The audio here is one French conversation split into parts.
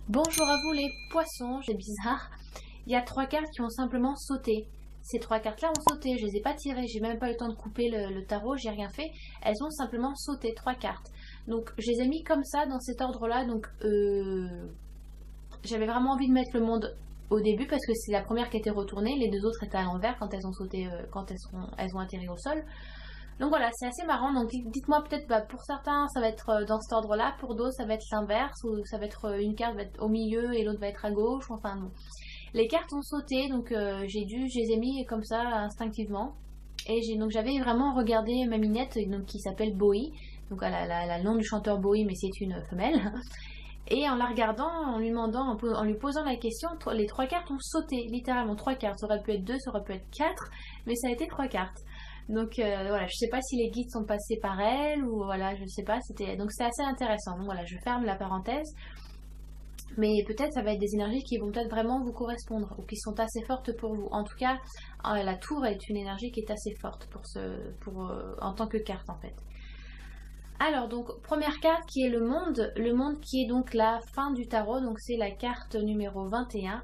Bonjour à vous les poissons, c'est bizarre. Il y a 3 cartes qui ont simplement sauté. Ces 3 cartes-là ont sauté, je les ai pas tirées, j'ai même pas eu le temps de couper le tarot, j'ai rien fait. Elles ont simplement sauté, 3 cartes. Donc je les ai mis comme ça, dans cet ordre-là. Donc j'avais vraiment envie de mettre le monde au début parce que c'est la première qui était retournée. Les deux autres étaient à l'envers quand elles ont sauté, quand elles ont atterri au sol. Donc voilà, c'est assez marrant. Donc dites-moi peut-être, pour certains ça va être dans cet ordre-là, pour d'autres ça va être l'inverse, ou ça va être une carte va être au milieu et l'autre va être à gauche. Enfin bon. Les cartes ont sauté, donc je les ai mis comme ça instinctivement. Et donc j'avais vraiment regardé ma minette, donc, qui s'appelle Bowie, donc le nom du chanteur Bowie, mais c'est une femelle. Et en la regardant, en lui demandant, en lui posant la question, les 3 cartes ont sauté, littéralement 3 cartes. Ça aurait pu être 2, ça aurait pu être 4, mais ça a été 3 cartes. Donc voilà, je sais pas si les guides sont passés par elle ou voilà, je sais pas. Donc c'était assez intéressant. Donc voilà, je ferme la parenthèse. Mais peut-être ça va être des énergies qui vont peut-être vraiment vous correspondre ou qui sont assez fortes pour vous. En tout cas, la tour est une énergie qui est assez forte en tant que carte en fait. Alors donc première carte qui est le monde qui est donc la fin du tarot, donc c'est la carte numéro 21.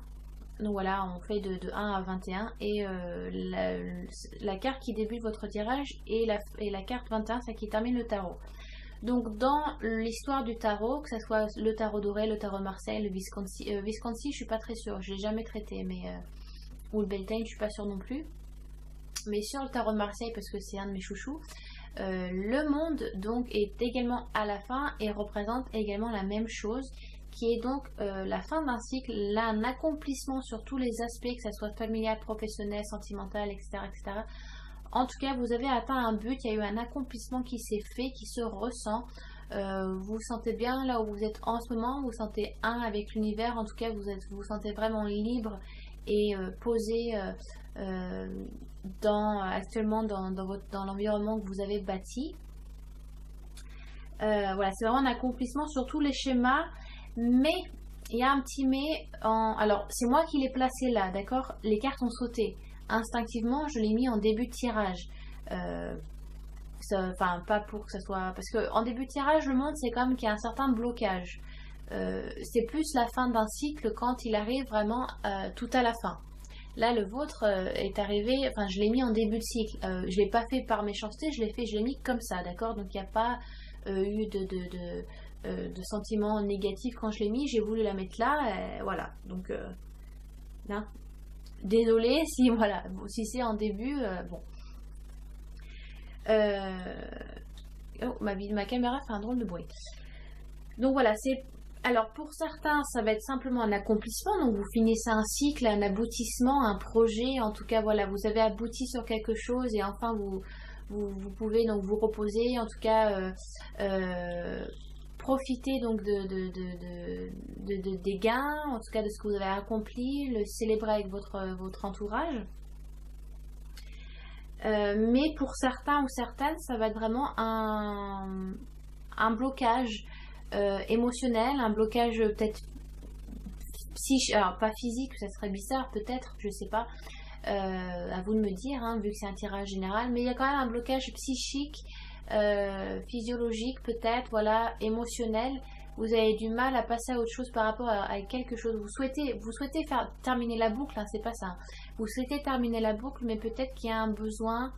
Donc voilà, on fait de 1 à 21 et la carte qui débute votre tirage et la carte 21, c'est qui termine le tarot. Donc dans l'histoire du tarot, que ce soit le tarot doré, le tarot de Marseille, le Visconti, je suis pas très sûre, je l'ai jamais traité, ou le Beltane, je suis pas sûre non plus. Mais sur le tarot de Marseille, parce que c'est un de mes chouchous, le monde donc est également à la fin et représente également la même chose, qui est donc la fin d'un cycle, là un accomplissement sur tous les aspects, que ce soit familial, professionnel, sentimental, etc., etc. En tout cas, vous avez atteint un but, il y a eu un accomplissement qui s'est fait, qui se ressent. Vous vous sentez bien là où vous êtes en ce moment, vous vous sentez un avec l'univers, en tout cas vous vous sentez vraiment libre et posé actuellement dans l'environnement que vous avez bâti. Voilà, c'est vraiment un accomplissement sur tous les schémas, mais il y a un petit mais. Alors, c'est moi qui l'ai placé là, d'accord? Les cartes ont sauté. Instinctivement, je l'ai mis en début de tirage. Enfin, pas pour que ça soit. Parce qu'en début de tirage, le monde, c'est quand même qu'il y a un certain blocage. C'est plus la fin d'un cycle quand il arrive vraiment tout à la fin. Là, le vôtre est arrivé, enfin, je l'ai mis en début de cycle. Je l'ai pas fait par méchanceté, je l'ai mis comme ça, d'accord? Donc, il n'y a pas eu de sentiments négatifs quand je l'ai mis. J'ai voulu la mettre là, voilà. Donc, hein. Désolée si, voilà, si c'est en début, bon. Oh, ma caméra fait un drôle de bruit. Donc voilà, c'est. Alors pour certains, ça va être simplement un accomplissement, donc vous finissez un cycle, un aboutissement, un projet, en tout cas voilà, vous avez abouti sur quelque chose et enfin vous pouvez donc vous reposer, en tout cas profiter donc des gains, en tout cas de ce que vous avez accompli, le célébrer avec votre entourage. Mais pour certains ou certaines, ça va être vraiment un blocage émotionnel, un blocage peut-être psychique, alors pas physique, ça serait bizarre peut-être, je sais pas, à vous de me dire, hein, vu que c'est un tirage général, mais il y a quand même un blocage psychique, physiologique peut-être, voilà, émotionnel. Vous avez du mal à passer à autre chose par rapport à quelque chose. Vous souhaitez terminer la boucle, hein, c'est pas ça. Vous souhaitez terminer la boucle, mais peut-être qu'il y a un besoin.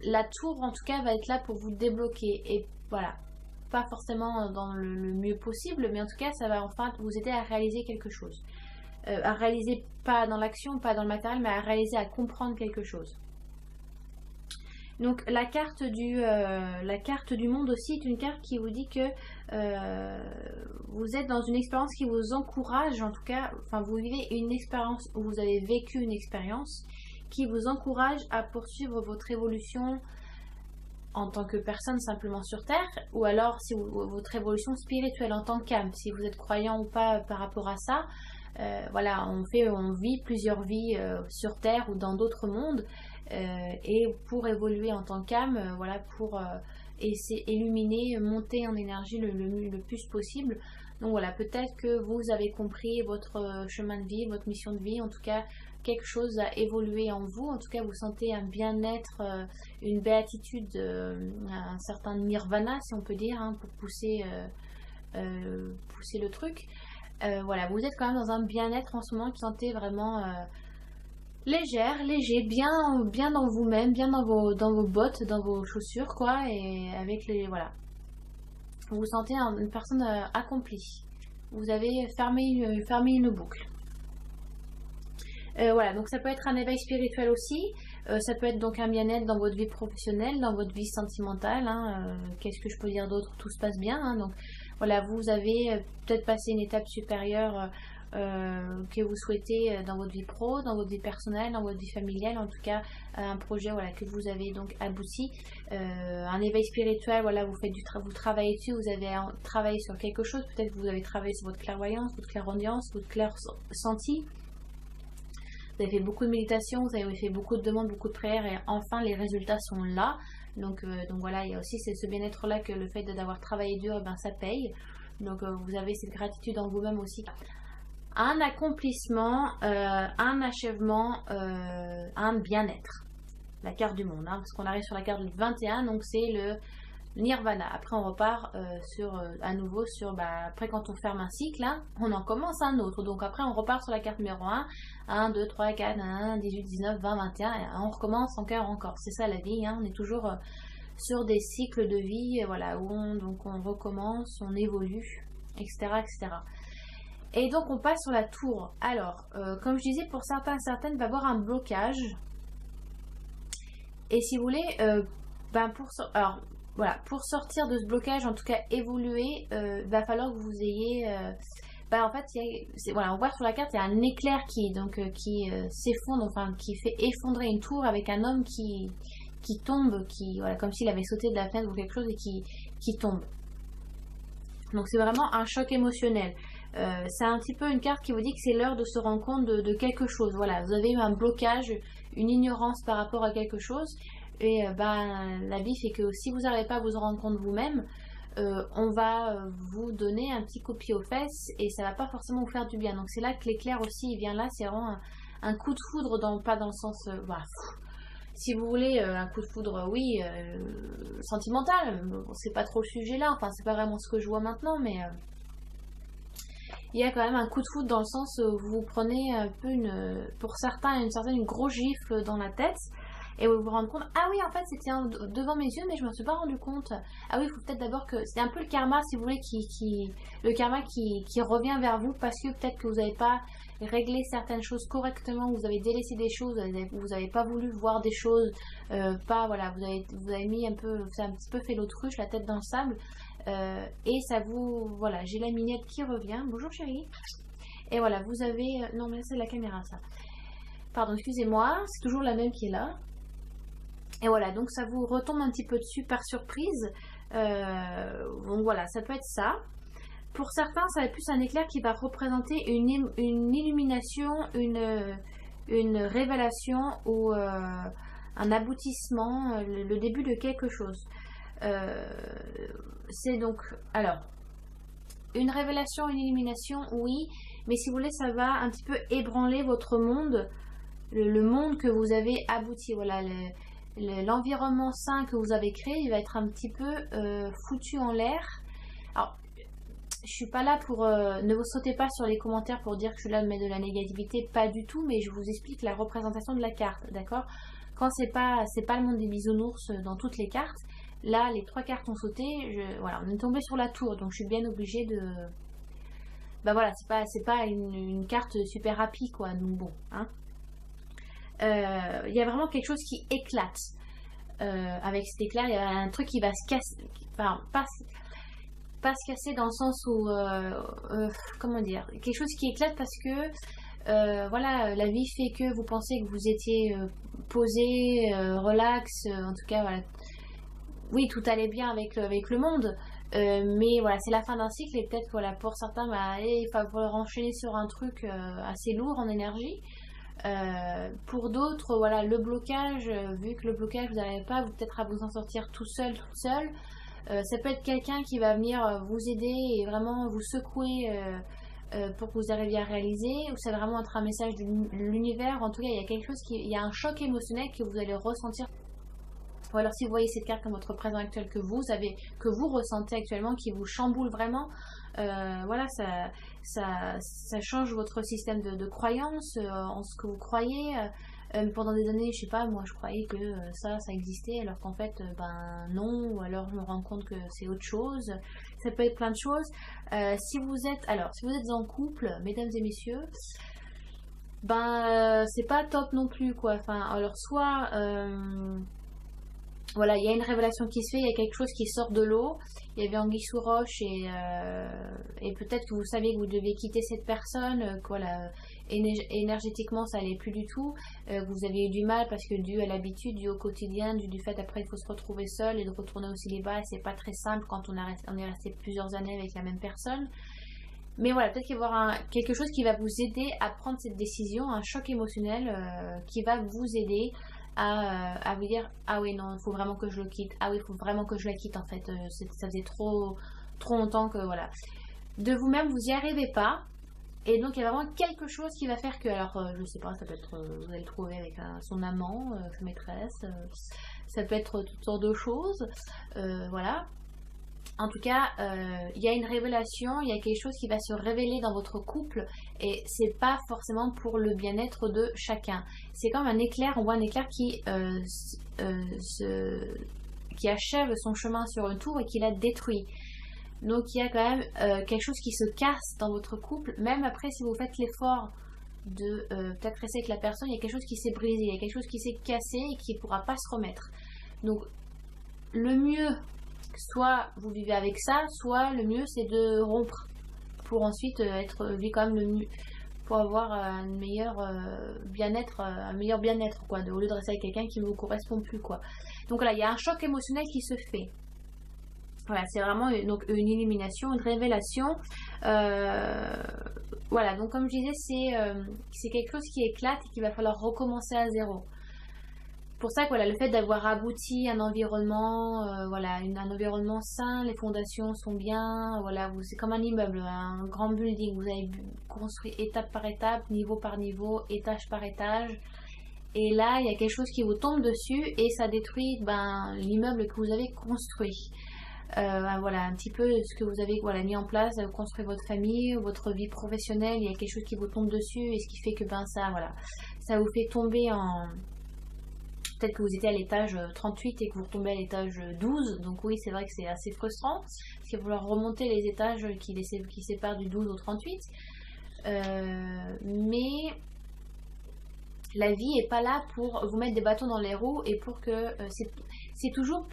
La tour, en tout cas, va être là pour vous débloquer. Et voilà, pas forcément dans le mieux possible, mais en tout cas, ça va enfin vous aider à réaliser quelque chose. À réaliser, pas dans l'action, pas dans le matériel, mais à réaliser, à comprendre quelque chose. Donc la carte du monde aussi est une carte qui vous dit que vous êtes dans une expérience qui vous encourage, en tout cas, enfin vous vivez une expérience, ou vous avez vécu une expérience qui vous encourage à poursuivre votre évolution en tant que personne simplement sur Terre, ou alors si votre évolution spirituelle en tant qu'âme, si vous êtes croyant ou pas par rapport à ça. Voilà, on vit plusieurs vies sur Terre ou dans d'autres mondes, et pour évoluer en tant qu'âme, voilà, pour illuminer, monter en énergie le plus possible. Donc voilà, peut-être que vous avez compris votre chemin de vie, votre mission de vie, en tout cas quelque chose a évolué en vous, en tout cas vous sentez un bien-être, une béatitude, un certain nirvana si on peut dire, hein, pour pousser le truc. Voilà, vous êtes quand même dans un bien-être en ce moment, qui sentez vraiment légère, léger, bien dans vous-même, bien dans vos bottes, dans vos chaussures, quoi, et avec les, voilà. Vous vous sentez une personne accomplie. Vous avez fermé une boucle. Voilà, donc ça peut être un éveil spirituel aussi. Ça peut être donc un bien-être dans votre vie professionnelle, dans votre vie sentimentale, hein. Qu'est-ce que je peux dire d'autre? Tout se passe bien, hein. Donc voilà, vous avez peut-être passé une étape supérieure que vous souhaitez dans votre vie pro, dans votre vie personnelle, dans votre vie familiale, en tout cas un projet, voilà, que vous avez donc abouti. Un éveil spirituel, voilà, vous travaillez dessus, vous avez travaillé sur quelque chose, peut-être que vous avez travaillé sur votre clairvoyance, votre clairaudience, votre clair senti. Vous avez fait beaucoup de méditation, vous avez fait beaucoup de demandes, beaucoup de prières, et enfin les résultats sont là. Donc voilà, il y a aussi ce bien-être là, que le fait d'avoir travaillé dur, ben, ça paye. Donc vous avez cette gratitude en vous-même aussi. Un accomplissement, un achèvement, un bien-être. La carte du monde, hein, parce qu'on arrive sur la carte du 21, donc c'est le Nirvana. Après on repart à nouveau sur, après quand on ferme un cycle, hein, on en commence un autre. Donc après on repart sur la carte numéro 1, 2, 3, 4, 1, 18, 19, 20, 21, et on recommence encore. C'est ça la vie, hein, on est toujours sur des cycles de vie, voilà, où on recommence, on évolue, etc., etc. Et donc on passe sur la tour. Alors, comme je disais, pour certains, certaines, il va y avoir un blocage. Et si vous voulez, pour sortir de ce blocage, en tout cas évoluer, va falloir que vous ayez... en fait, voilà, on voit sur la carte, il y a un éclair qui s'effondre, enfin qui fait effondrer une tour, avec un homme qui tombe, voilà, comme s'il avait sauté de la fenêtre ou quelque chose, et qui tombe. Donc c'est vraiment un choc émotionnel. C'est un petit peu une carte qui vous dit que c'est l'heure de se rendre compte de quelque chose. Voilà, vous avez eu un blocage, une ignorance par rapport à quelque chose. Et la vie fait que si vous n'arrivez pas à vous en rendre compte vous-même, on va vous donner un petit coup de pied aux fesses, et ça va pas forcément vous faire du bien. Donc c'est là que l'éclair aussi il vient là, c'est vraiment un coup de foudre, pas dans le sens... voilà. Si vous voulez, un coup de foudre, oui, sentimental, c'est pas trop le sujet là, enfin c'est pas vraiment ce que je vois maintenant, mais il y a quand même un coup de foudre dans le sens où vous prenez un peu pour certains, une grosse gifle dans la tête, et vous vous rendez compte, ah oui, en fait c'était devant mes yeux, mais je me suis pas rendu compte. Ah oui, il faut peut-être d'abord que c'est un peu le karma, si vous voulez, le karma qui revient vers vous, parce que peut-être que vous n'avez pas réglé certaines choses correctement, vous avez délaissé des choses, vous n'avez pas voulu voir des choses, voilà, vous avez mis un peu, c'est un petit peu fait l'autruche, la tête dans le sable, et ça vous, voilà, j'ai la mignette qui revient. Bonjour chérie. Et voilà, vous avez, non mais c'est la caméra ça. Pardon, excusez-moi, c'est toujours la même qui est là. Et voilà, donc ça vous retombe un petit peu dessus par surprise. Donc voilà, ça peut être ça. Pour certains, ça va être plus un éclair qui va représenter une illumination, une révélation, ou un aboutissement, le début de quelque chose. C'est donc, alors, une révélation, une illumination, oui, mais si vous voulez, ça va un petit peu ébranler votre monde, le monde que vous avez abouti. Voilà, l'environnement sain que vous avez créé, il va être un petit peu foutu en l'air. Alors, je suis pas là pour... ne vous sautez pas sur les commentaires pour dire que je suis là de mettre de la négativité, pas du tout, mais je vous explique la représentation de la carte, d'accord? Quand c'est pas le monde des bisounours dans toutes les cartes, là les 3 cartes ont sauté, voilà, on est tombé sur la tour, donc je suis bien obligée de... voilà, c'est pas une carte super rapide, quoi, donc bon, hein. Il y a vraiment quelque chose qui éclate avec cet éclair. Il y a un truc qui va se casser, enfin pas se casser dans le sens où comment dire, quelque chose qui éclate parce que voilà, la vie fait que vous pensez que vous étiez posé, relax, en tout cas voilà, oui, tout allait bien avec le monde, mais voilà, c'est la fin d'un cycle, et peut-être voilà, pour certains il va falloir enchaîner sur un truc assez lourd en énergie. Pour d'autres, voilà, le blocage, vu que le blocage vous n'arrivez pas peut-être à vous en sortir tout seul, toute seule, ça peut être quelqu'un qui va venir vous aider et vraiment vous secouer pour que vous arriviez à réaliser, ou ça va vraiment être un message de l'univers. En tout cas, il y a quelque chose il y a un choc émotionnel que vous allez ressentir. Ou alors si vous voyez cette carte comme votre présent actuel que vous ressentez actuellement, qui vous chamboule vraiment, voilà, ça change votre système de croyance en ce que vous croyez. Pendant des années, je sais pas, moi je croyais que ça existait, alors qu'en fait, ben non, ou alors je me rends compte que c'est autre chose. Ça peut être plein de choses. Si vous êtes en couple, mesdames et messieurs, ben c'est pas top non plus, quoi. Enfin, alors soit voilà, il y a une révélation qui se fait, il y a quelque chose qui sort de l'eau, il y avait anguille sous roche et peut-être que vous savez que vous devez quitter cette personne, que voilà, énergétiquement ça allait plus du tout, que vous avez eu du mal parce que dû à l'habitude, dû au quotidien, du fait après il faut se retrouver seul et de retourner au célibat, et c'est pas très simple quand on est resté plusieurs années avec la même personne. Mais voilà, peut-être qu'il va y avoir quelque chose qui va vous aider à prendre cette décision, un choc émotionnel qui va vous aider à vous dire ah oui non, il faut vraiment que je le quitte, ah oui il faut vraiment que je la quitte en fait, ça faisait trop longtemps que voilà. De vous-même vous n'y arrivez pas, et donc il y a vraiment quelque chose qui va faire que, alors je sais pas, ça peut être vous allez le trouver avec son amant, sa maîtresse, ça peut être toutes sortes de choses, voilà. En tout cas, il y a une révélation, il y a quelque chose qui va se révéler dans votre couple, et c'est pas forcément pour le bien-être de chacun. C'est comme un éclair, on voit un éclair qui achève son chemin sur une tour et qui la détruit. Donc il y a quand même quelque chose qui se casse dans votre couple, même après si vous faites l'effort de peut-être rester avec la personne, il y a quelque chose qui s'est brisé, il y a quelque chose qui s'est cassé et qui ne pourra pas se remettre. Donc le mieux, soit vous vivez avec ça, soit le mieux c'est de rompre pour ensuite être vu quand même le mieux, pour avoir un meilleur bien-être quoi, au lieu de rester avec quelqu'un qui ne vous correspond plus quoi. Donc là il y a un choc émotionnel qui se fait. Voilà, c'est vraiment donc une illumination, une révélation. Voilà, donc comme je disais, c'est quelque chose qui éclate et qu'il va falloir recommencer à zéro. Pour ça que voilà, le fait d'avoir abouti un environnement, voilà, un environnement sain, les fondations sont bien, voilà, c'est comme un immeuble, un grand building, vous avez construit étape par étape, niveau par niveau, étage par étage, et là il y a quelque chose qui vous tombe dessus et ça détruit l'immeuble que vous avez construit. Voilà, un petit peu ce que vous avez mis en place, construire votre famille, votre vie professionnelle, il y a quelque chose qui vous tombe dessus et ce qui fait que ça vous fait tomber en... Peut-être que vous étiez à l'étage 38 et que vous retombez à l'étage 12. Donc oui, c'est vrai que c'est assez frustrant. Parce qu'il va falloir remonter les étages qui séparent du 12 au 38. Mais la vie n'est pas là pour vous mettre des bâtons dans les roues et pour que... c'est toujours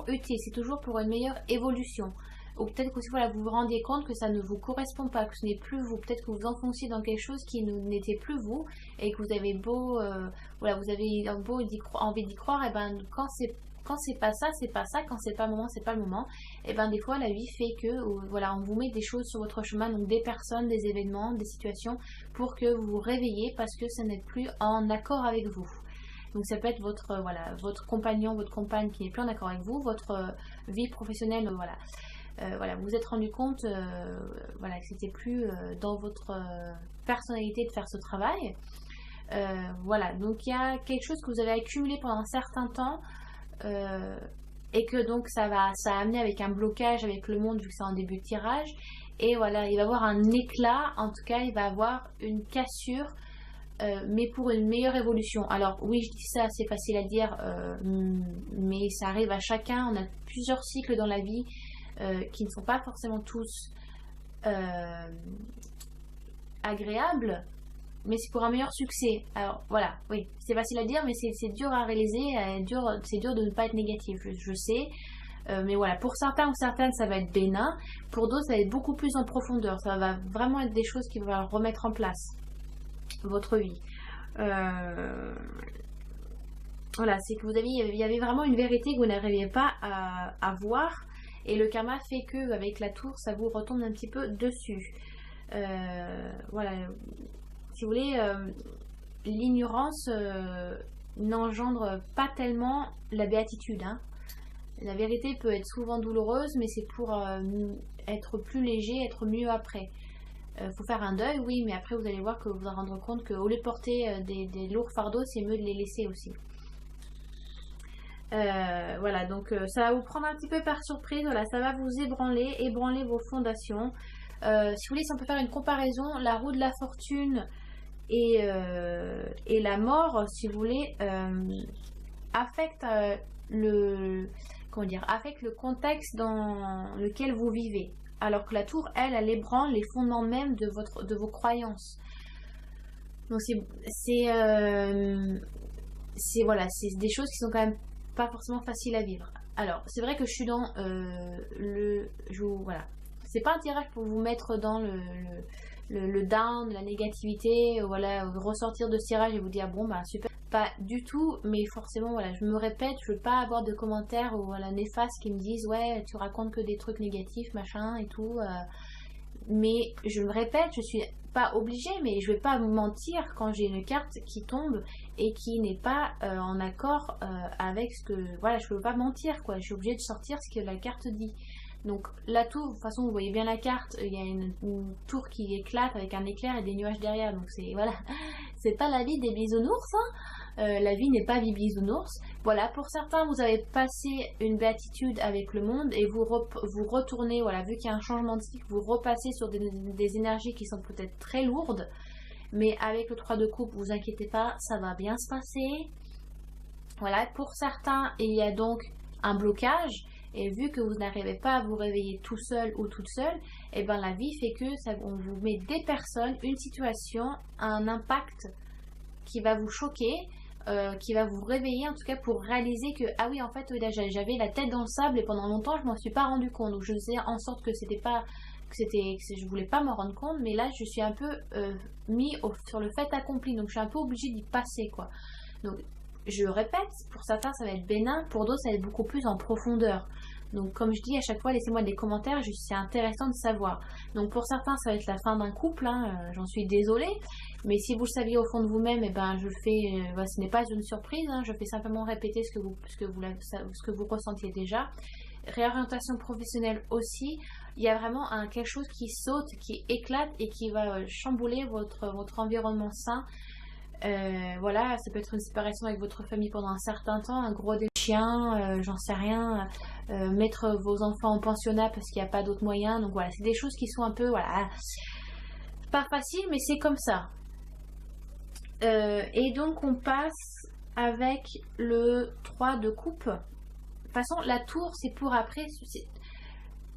utile, c'est toujours pour une meilleure évolution. Ou peut-être que voilà, vous vous rendiez compte que ça ne vous correspond pas, que ce n'est plus vous. Peut-être que vous enfonciez dans quelque chose qui n'était plus vous et que vous avez beau, vous avez envie d'y croire, et ben quand c'est pas ça, c'est pas ça. Quand c'est pas le moment, c'est pas le moment. Et ben des fois la vie fait que voilà, on vous met des choses sur votre chemin, donc des personnes, des événements, des situations, pour que vous vous réveillez parce que ça n'est plus en accord avec vous. Donc ça peut être votre compagnon, votre compagne qui n'est plus en accord avec vous, votre vie professionnelle, vous vous êtes rendu compte que c'était plus dans votre personnalité de faire ce travail. Voilà, donc il y a quelque chose que vous avez accumulé pendant un certain temps et que donc ça a amené avec un blocage avec le monde vu que c'est en début de tirage. Et voilà, il va y avoir un éclat, en tout cas il va y avoir une cassure. Mais pour une meilleure évolution. Alors oui, je dis ça, c'est facile à dire, mais ça arrive à chacun. On a plusieurs cycles dans la vie qui ne sont pas forcément tous agréables, mais c'est pour un meilleur succès. Alors voilà, oui, c'est facile à dire, mais c'est dur à réaliser, c'est dur de ne pas être négatif, je sais. Mais voilà, pour certains ou certaines, ça va être bénin. Pour d'autres, ça va être beaucoup plus en profondeur. Ça va vraiment être des choses qui vont remettre en place votre vie. Voilà, c'est que il y avait vraiment une vérité que vous n'arriviez pas à voir, et le karma fait que avec la tour ça vous retombe un petit peu dessus. Voilà, si vous voulez, l'ignorance n'engendre pas tellement la béatitude, hein. La vérité peut être souvent douloureuse, mais c'est pour être plus léger, être mieux après. Faut faire un deuil, oui, mais après vous allez voir que vous vous rendre compte qu'au lieu de porter des lourds fardeaux, c'est mieux de les laisser aussi. Voilà, donc ça va vous prendre un petit peu par surprise, voilà, ça va vous ébranler vos fondations. Si vous voulez, si on peut faire une comparaison, la roue de la fortune et la mort, si vous voulez, affecte comment dire, affecte le contexte dans lequel vous vivez. Alors que la tour, elle ébranle les fondements même de vos croyances. Donc voilà, c'est des choses qui sont quand même pas forcément faciles à vivre. Alors, c'est vrai que je suis dans voilà. C'est pas un tirage pour vous mettre dans le down, la négativité, voilà, ressortir de ce tirage et vous dire bon bah super. Pas du tout, mais forcément voilà, je me répète, je veux pas avoir de commentaires ou voilà, néfastes qui me disent ouais tu racontes que des trucs négatifs machin et tout. Mais je me répète, je suis pas obligée, mais je vais pas me mentir quand j'ai une carte qui tombe et qui n'est pas en accord avec ce que voilà, je peux pas mentir quoi, je suis obligée de sortir ce que la carte dit. Donc la tour, de toute façon vous voyez bien la carte, il y a une tour qui éclate avec un éclair et des nuages derrière, donc c'est voilà, c'est pas la vie des bisounours, hein. La vie n'est pas vie bisounours. Voilà, pour certains vous avez passé une béatitude avec le monde et vous retournez, voilà, vu qu'il y a un changement de cycle, vous repassez sur des énergies qui sont peut-être très lourdes, mais avec le 3 de coupe, vous inquiétez pas, ça va bien se passer. Voilà, pour certains il y a donc un blocage. Et vu que vous n'arrivez pas à vous réveiller tout seul ou toute seule, et ben la vie fait que on vous met des personnes, une situation, un impact qui va vous choquer, qui va vous réveiller en tout cas pour réaliser que ah oui en fait j'avais la tête dans le sable et pendant longtemps je m'en suis pas rendu compte. Donc je faisais en sorte que je voulais pas m'en rendre compte, mais là je suis un peu mis sur le fait accompli, donc je suis un peu obligée d'y passer quoi. Donc je répète, pour certains ça va être bénin, pour d'autres ça va être beaucoup plus en profondeur. Donc comme je dis à chaque fois, laissez-moi des commentaires, c'est intéressant de savoir. Donc pour certains ça va être la fin d'un couple, hein, j'en suis désolée, mais si vous le saviez au fond de vous-même, et ben je fais, ce n'est pas une surprise, hein, je fais simplement répéter ce que vous ressentiez déjà. Réorientation professionnelle aussi, il y a vraiment quelque chose qui saute, qui éclate et qui va chambouler votre environnement sain. Voilà, ça peut être une séparation avec votre famille pendant un certain temps, un gros chien, j'en sais rien, mettre vos enfants en pensionnat parce qu'il n'y a pas d'autres moyens. Donc voilà, c'est des choses qui sont un peu, voilà, pas facile, mais c'est comme ça. Et donc on passe avec le 3 de coupe. De toute façon, la tour, c'est pour après,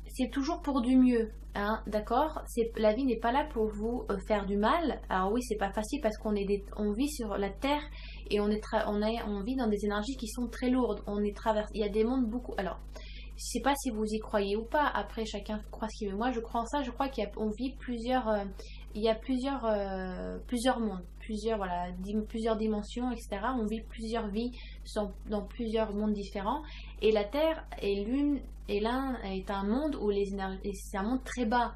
c'est toujours pour du mieux, hein, d'accord. La vie n'est pas là pour vous faire du mal. Alors oui, c'est pas facile parce qu'on vit sur la terre et on vit dans des énergies qui sont très lourdes. Il y a des mondes beaucoup. Alors, je sais pas si vous y croyez ou pas. Après, chacun croit ce qu'il veut. Moi, je crois en ça. Je crois qu'on vit il y a plusieurs mondes, plusieurs dimensions, etc. On vit plusieurs vies dans plusieurs mondes différents. Et la Terre l'un est un monde où c'est un monde très bas.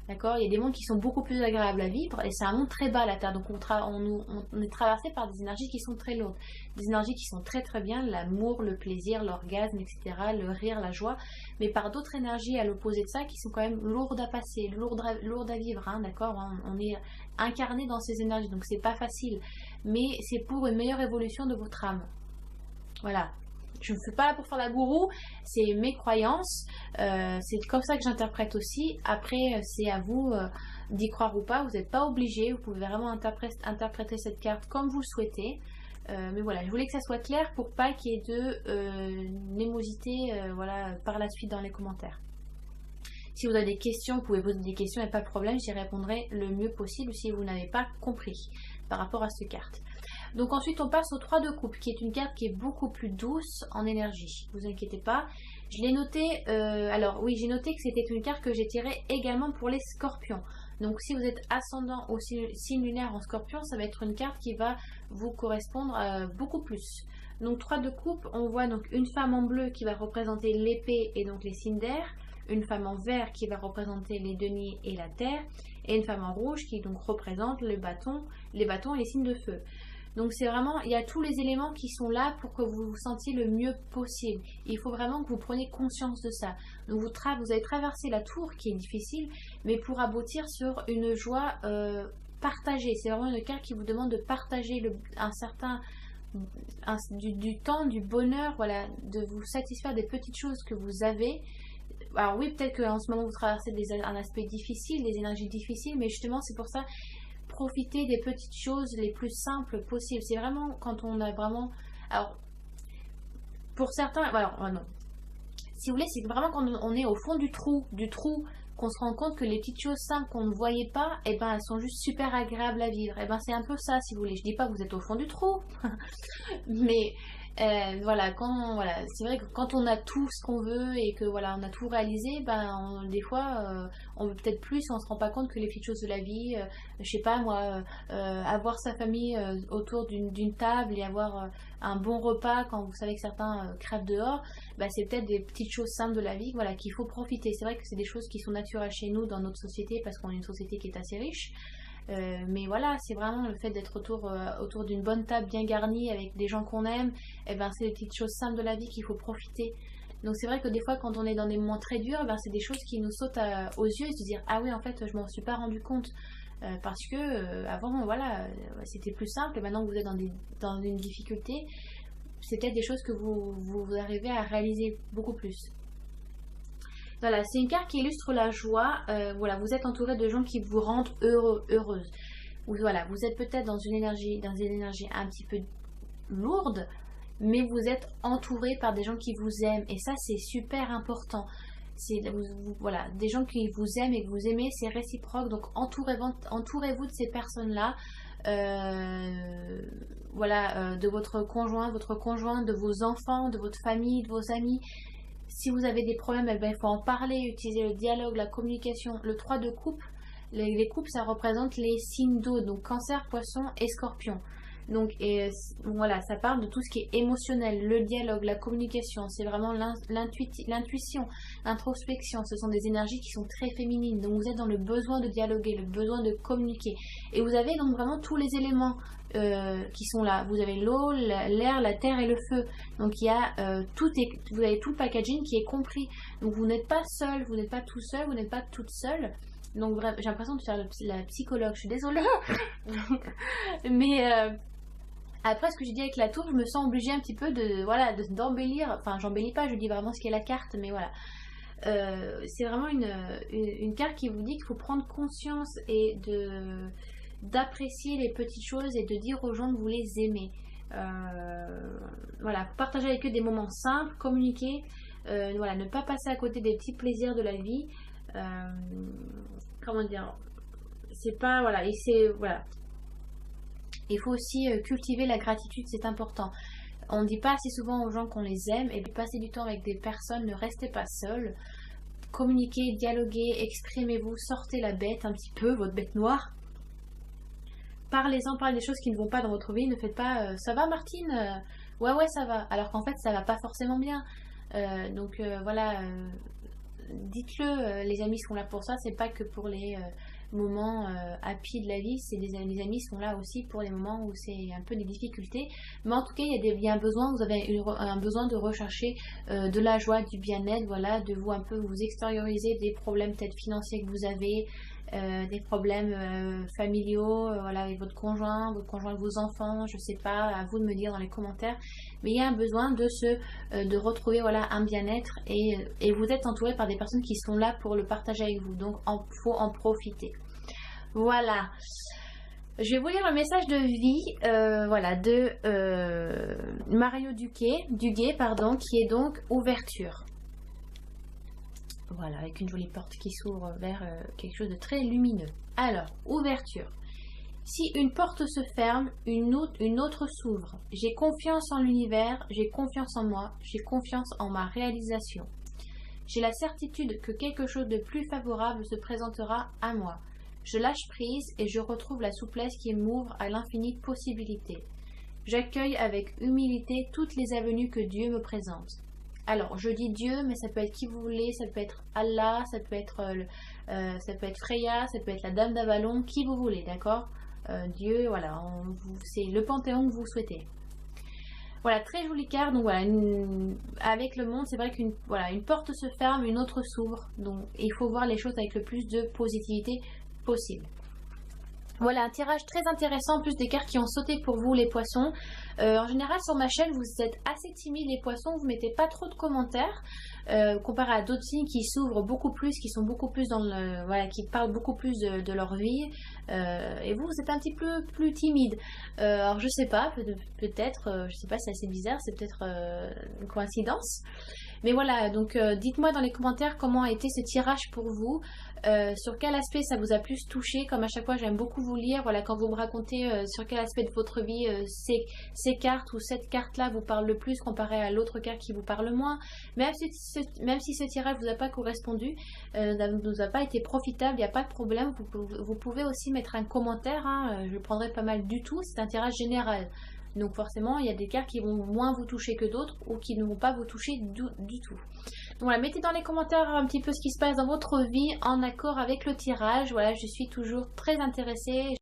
D'accord, il y a des mondes qui sont beaucoup plus agréables à vivre et c'est un monde très bas la Terre. Donc on est traversé par des énergies qui sont très lourdes. Des énergies qui sont très très bien, l'amour, le plaisir, l'orgasme, etc., le rire, la joie. Mais par d'autres énergies à l'opposé de ça qui sont quand même lourdes à passer, lourdes à vivre, hein, d'accord. On est incarné dans ces énergies, donc c'est pas facile. Mais c'est pour une meilleure évolution de votre âme. Voilà. Je ne suis pas là pour faire la gourou, c'est mes croyances, c'est comme ça que j'interprète aussi. Après, c'est à vous d'y croire ou pas, vous n'êtes pas obligé, vous pouvez vraiment interpréter cette carte comme vous le souhaitez. Mais voilà, je voulais que ça soit clair pour pas qu'il y ait de némosité voilà, par la suite dans les commentaires. Si vous avez des questions, vous pouvez poser des questions, il n'y a pas de problème, j'y répondrai le mieux possible si vous n'avez pas compris par rapport à cette carte. Donc ensuite on passe au 3 de coupe qui est une carte qui est beaucoup plus douce en énergie, vous inquiétez pas. Je l'ai noté, alors oui j'ai noté que c'était une carte que j'ai tirée également pour les scorpions. Donc si vous êtes ascendant au signe lunaire en scorpion, ça va être une carte qui va vous correspondre beaucoup plus. Donc 3 de coupe, on voit donc une femme en bleu qui va représenter l'épée et donc les signes d'air, une femme en vert qui va représenter les deniers et la terre, et une femme en rouge qui donc représente les bâtons et les signes de feu. Donc c'est vraiment, il y a tous les éléments qui sont là pour que vous vous sentiez le mieux possible. Il faut vraiment que vous preniez conscience de ça. Donc vous avez traversé la tour qui est difficile, mais pour aboutir sur une joie partagée. C'est vraiment une carte qui vous demande de partager un certain du temps, du bonheur, voilà, de vous satisfaire des petites choses que vous avez. Alors oui, peut-être qu'en ce moment vous traversez un aspect difficile, des énergies difficiles, mais justement c'est pour ça, profitez des petites choses les plus simples possibles. C'est vraiment quand on a vraiment... Alors, pour certains... Alors, oh non. Si vous voulez, c'est vraiment quand on est au fond du trou, qu'on se rend compte que les petites choses simples qu'on ne voyait pas, et ben elles sont juste super agréables à vivre. Et ben c'est un peu ça, si vous voulez. Je dis pas que vous êtes au fond du trou, mais voilà, c'est vrai que quand on a tout ce qu'on veut et que voilà, on a tout réalisé, ben des fois on veut peut-être plus, et on se rend pas compte que les petites choses de la vie, je sais pas moi, avoir sa famille autour d'une table et avoir un bon repas quand vous savez que certains crèvent dehors, ben, c'est peut-être des petites choses simples de la vie, voilà, qu'il faut profiter. C'est vrai que c'est des choses qui sont naturelles chez nous dans notre société parce qu'on est une société qui est assez riche. Mais voilà, c'est vraiment le fait d'être autour d'une bonne table bien garnie avec des gens qu'on aime, et ben c'est des petites choses simples de la vie qu'il faut profiter. Donc c'est vrai que des fois quand on est dans des moments très durs, ben, c'est des choses qui nous sautent aux yeux et se dire ah oui en fait je m'en suis pas rendu compte parce que avant voilà c'était plus simple et maintenant que vous êtes dans une difficulté, c'est peut-être des choses que vous arrivez à réaliser beaucoup plus. Voilà, c'est une carte qui illustre la joie. Voilà, vous êtes entouré de gens qui vous rendent heureux, heureuse. Ou voilà, vous êtes peut-être dans une énergie un petit peu lourde, mais vous êtes entouré par des gens qui vous aiment. Et ça, c'est super important. C'est voilà, des gens qui vous aiment et que vous aimez, c'est réciproque. Donc entourez-vous de ces personnes-là. Voilà, de votre conjoint, de vos enfants, de votre famille, de vos amis. Si vous avez des problèmes, eh ben, il faut en parler, utiliser le dialogue, la communication. Le 3 de coupe, les coupes, ça représente les signes d'eau, donc cancer, poisson et scorpion. Donc voilà, ça parle de tout ce qui est émotionnel, le dialogue, la communication. C'est vraiment l'intuition, l'introspection. Ce sont des énergies qui sont très féminines. Donc vous êtes dans le besoin de dialoguer, le besoin de communiquer. Et vous avez donc vraiment tous les éléments qui sont là. Vous avez l'eau, l'air, la terre et le feu. Donc il y a vous avez tout le packaging qui est compris. Donc vous n'êtes pas seul, vous n'êtes pas tout seul, vous n'êtes pas toute seule. Donc j'ai l'impression de faire la psychologue, je suis désolée. Mais après ce que j'ai dit avec la tour, je me sens obligée un petit peu d'embellir. Enfin j'embellis pas, je dis vraiment ce qu'est la carte, mais voilà. C'est vraiment une carte qui vous dit qu'il faut prendre conscience et d'apprécier les petites choses et de dire aux gens que vous les aimez. Voilà, partager avec eux des moments simples, communiquer, voilà, ne pas passer à côté des petits plaisirs de la vie. Comment dire, c'est pas, voilà, et c'est, voilà. Il faut aussi cultiver la gratitude, c'est important. On ne dit pas assez souvent aux gens qu'on les aime, et puis passer du temps avec des personnes, ne restez pas seul. Communiquez, dialoguez, exprimez-vous, sortez la bête un petit peu, votre bête noire. Parlez-en, parlez des choses qui ne vont pas dans votre vie. Ne faites pas ça va Martine ouais ça va. Alors qu'en fait ça va pas forcément bien. Donc voilà, dites-le, les amis sont là pour ça. C'est pas que pour les moments happy de la vie. Les amis sont là aussi pour les moments où c'est un peu des difficultés. Mais en tout cas il y a un besoin. Vous avez un besoin de rechercher de la joie, du bien-être. Voilà, de vous un peu vous extérioriser des problèmes peut-être financiers que vous avez. Des problèmes familiaux, voilà, avec votre conjoint, vos enfants, je sais pas, à vous de me dire dans les commentaires. Mais il y a un besoin de retrouver voilà un bien-être et vous êtes entouré par des personnes qui sont là pour le partager avec vous. Donc faut en profiter. Voilà. Je vais vous lire le message de vie, voilà, de Mario Duguay, pardon, qui est donc ouverture. Voilà, avec une jolie porte qui s'ouvre vers quelque chose de très lumineux. Alors, ouverture. Si une porte se ferme, une autre s'ouvre. J'ai confiance en l'univers, j'ai confiance en moi, j'ai confiance en ma réalisation. J'ai la certitude que quelque chose de plus favorable se présentera à moi. Je lâche prise et je retrouve la souplesse qui m'ouvre à l'infinie possibilité. J'accueille avec humilité toutes les avenues que Dieu me présente. Alors, je dis Dieu, mais ça peut être qui vous voulez, ça peut être Allah, ça peut être Freya, ça peut être la Dame d'Avalon, qui vous voulez, d'accord Dieu, voilà, c'est le panthéon que vous souhaitez. Voilà, très jolie carte, donc voilà, avec le monde, c'est vrai qu'une porte se ferme, une autre s'ouvre, donc il faut voir les choses avec le plus de positivité possible. Voilà, un tirage très intéressant, en plus des cartes qui ont sauté pour vous les poissons. En général sur ma chaîne vous êtes assez timide les poissons, vous mettez pas trop de commentaires comparé à d'autres signes qui s'ouvrent beaucoup plus, qui sont beaucoup plus dans le... Voilà, qui parlent beaucoup plus de leur vie. Et vous êtes un petit peu plus timide. Alors je sais pas, peut-être, je sais pas, c'est assez bizarre, c'est peut-être une coïncidence. Mais voilà, donc dites-moi dans les commentaires comment a été ce tirage pour vous, sur quel aspect ça vous a plus touché. Comme à chaque fois j'aime beaucoup vous lire, voilà, quand vous me racontez sur quel aspect de votre vie ces cartes ou cette carte là vous parle le plus comparé à l'autre carte qui vous parle moins. Même si ce tirage vous a pas correspondu, ne vous a pas été profitable, il n'y a pas de problème, vous pouvez aussi mettre un commentaire, hein, je le prendrai pas mal du tout, c'est un tirage général. Donc forcément, il y a des cartes qui vont moins vous toucher que d'autres ou qui ne vont pas vous toucher du tout. Donc voilà, mettez dans les commentaires un petit peu ce qui se passe dans votre vie en accord avec le tirage. Voilà, je suis toujours très intéressée.